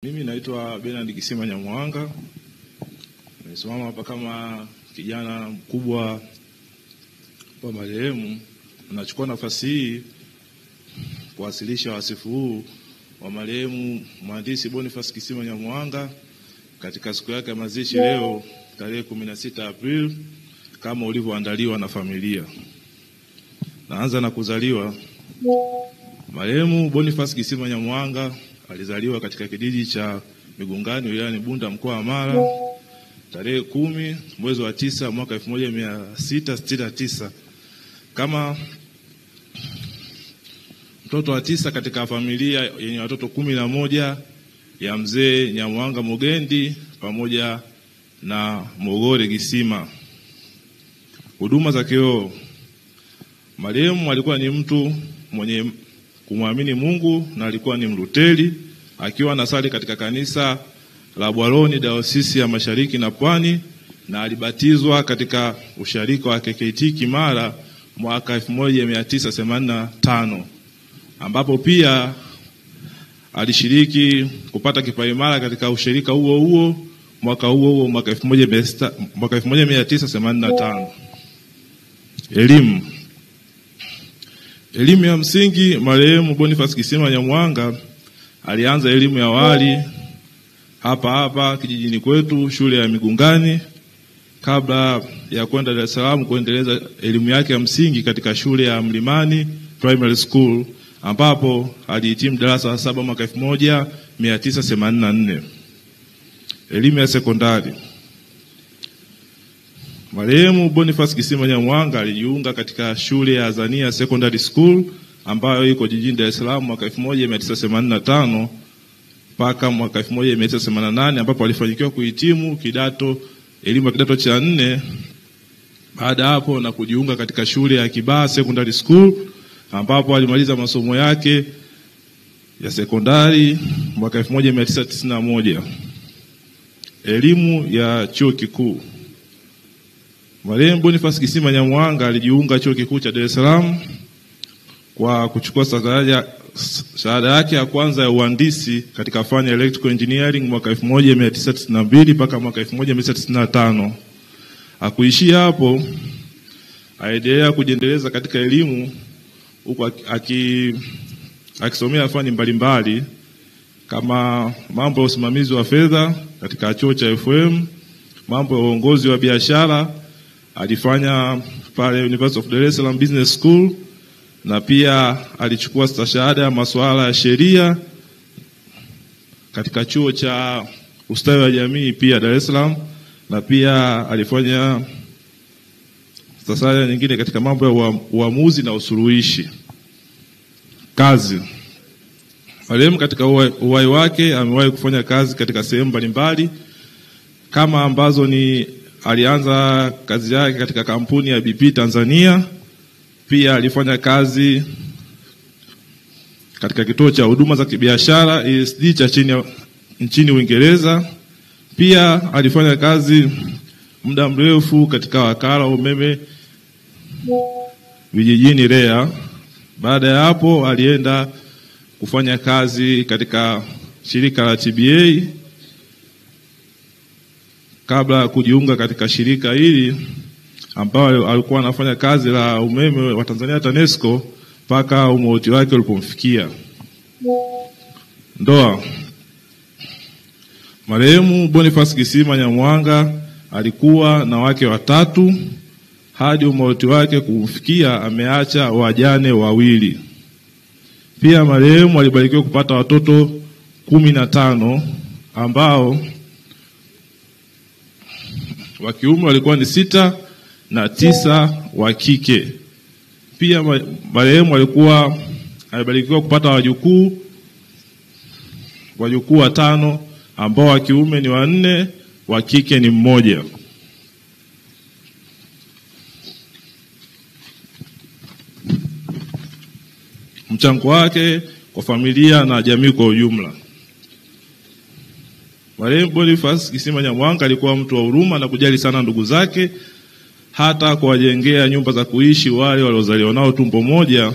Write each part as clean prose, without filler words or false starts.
Mimi naitwa Bernard Kisima Nyamwanga. Nimesimama hapa kama kijana mkubwa wa marehemu. Nachukua nafasi hii kuwasilisha wasifu huu wa marehemu Mhandisi Boniface Kisima Nyamwanga katika siku yake ya mazishi leo tarehe 16 Aprili kama ulivyoandaliwa na familia. Naanza na kuzaliwa. Marehemu Boniface Kisima Nyamwanga alizaliwa katika kijiji cha Migungani wilayani Bunda mkoa wa Mara tarehe 10 mwezi wa 9 mwaka 1669 kama mtoto wa 9 katika familia yenye watoto 11 ya mzee Nyamwanga Mugendi pamoja na Mogore Kisima. Huduma za kiroho. Marehemu alikuwa ni mtu mwenye kumwamini Mungu na alikuwa ni Mluteri, akiwa anasali katika kanisa la Bwaroni Dayosisi ya Mashariki na Pwani, na alibatizwa katika usharika wa KKT Kimara mwaka 1985, ambapo pia alishiriki kupata kipaimara katika ushirika huo mwaka 1985. Elimu ya msingi. Marehemu Boniface Kisima Nyamwanga alianza elimu ya awali hapa kijijini kwetu, shule ya Migungani, kabla ya kwenda Dar es Salaam kuendeleza elimu yake ya msingi katika shule ya Mlimani Primary School, ambapo alihitimu darasa la 7 mwaka 1984. Elimu ya sekondari. Marehemu Boniface Kisima Nyamwanga alijiunga katika shule ya Azania Secondary School ambayo iko jijini Dar es Salaam mwaka 1985 mpaka mwaka 1988, ambapo alifanikiwa kuhitimu elimu ya kidato cha 4. Baada hapo na kujiunga katika shule ya Kibaha Secondary School ambapo alimaliza masomo yake ya sekondari mwaka 1991. Elimu ya chuo kikuu. Marehemu Boniface Kisima Nyamwanga alijiunga chuo kikuu cha Dar es Salaam kwa kuchukua shahada yake ya kwanza ya uhandisi katika fani ya electrical engineering mwaka 1992 mpaka mwaka 1995. Hakuishia hapo, aendelea kujiendeleza katika elimu huku akisomea fani mbalimbali kama mambo ya usimamizi wa fedha katika chuo cha FM, mambo ya uongozi wa biashara alifanya pale University of Dar es Salaam Business School, na pia alichukua stashahada ya masuala ya sheria katika chuo cha ustawi wa jamii pia Dar es Salaam, na pia alifanya stashahada nyingine katika mambo ya uamuzi na usuluhishi. Kazi. Marehemu katika uhai wake amewahi kufanya kazi katika sehemu mbalimbali kama ambazo ni alianza kazi yake katika kampuni ya BP Tanzania. Pia alifanya kazi katika kituo cha huduma za kibiashara ESD cha nchini Uingereza. Pia alifanya kazi muda mrefu katika wakala wa umeme vijijini REA. Baada ya hapo alienda kufanya kazi katika shirika la TBA kabla ya kujiunga katika shirika hili ambao alikuwa anafanya kazi la umeme wa Tanzania TANESCO mpaka umauti wake ulipomfikia. Ndoa. Marehemu Boniface Kisima Nyamwanga alikuwa na wake 3 hadi umauti wake kumfikia. Ameacha wajane 2. Pia marehemu alibarikiwa kupata watoto 15 ambao wa kiume walikuwa ni 6 na 9 wa kike. Pia marehemu alibarikiwa kupata wajukuu 5 ambao wa kiume ni 4, wa kike ni 1. Mchango wake kwa familia na jamii kwa ujumla. Marehemu Boniface Kisima Nyamwanga alikuwa mtu wa huruma na kujali sana ndugu zake, hata kuwajengea nyumba za kuishi wale waliozaliwa nao tumbo moja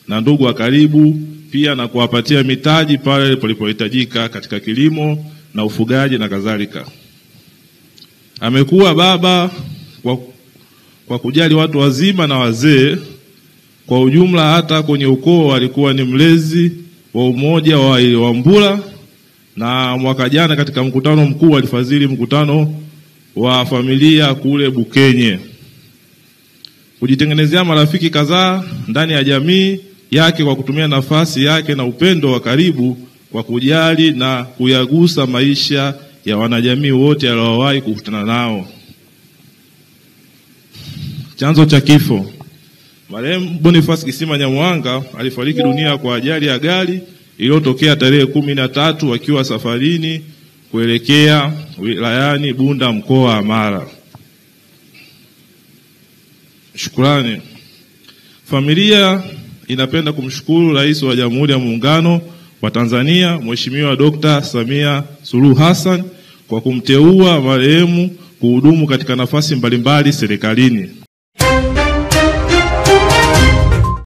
na ndugu wa karibu pia na kuwapatia mitaji pale palipohitajika katika kilimo na ufugaji na kadhalika. Amekuwa baba kwa kujali watu wazima na wazee kwa ujumla. Hata kwenye ukoo alikuwa ni mlezi wa umoja wa Wambura, na mwaka jana katika mkutano mkuu alifadhili mkutano wa familia kule Bukenye. Kujitengenezea marafiki kadhaa ndani ya jamii yake kwa kutumia nafasi yake na upendo wa karibu kwa kujali na kuyagusa maisha ya wanajamii wote waliowahi kukutana nao. Chanzo cha kifo. Marehemu Boniface Kisima Nyamwanga alifariki dunia kwa ajali ya gari iliyotokea tarehe 13 akiwa safarini kuelekea wilayani Bunda, mkoa wa Mara. Shukrani. Familia inapenda kumshukuru Rais wa Jamhuri ya Muungano wa Tanzania Mheshimiwa Dr. Samia Suluhu Hassan kwa kumteua marehemu kuhudumu katika nafasi mbalimbali serikalini.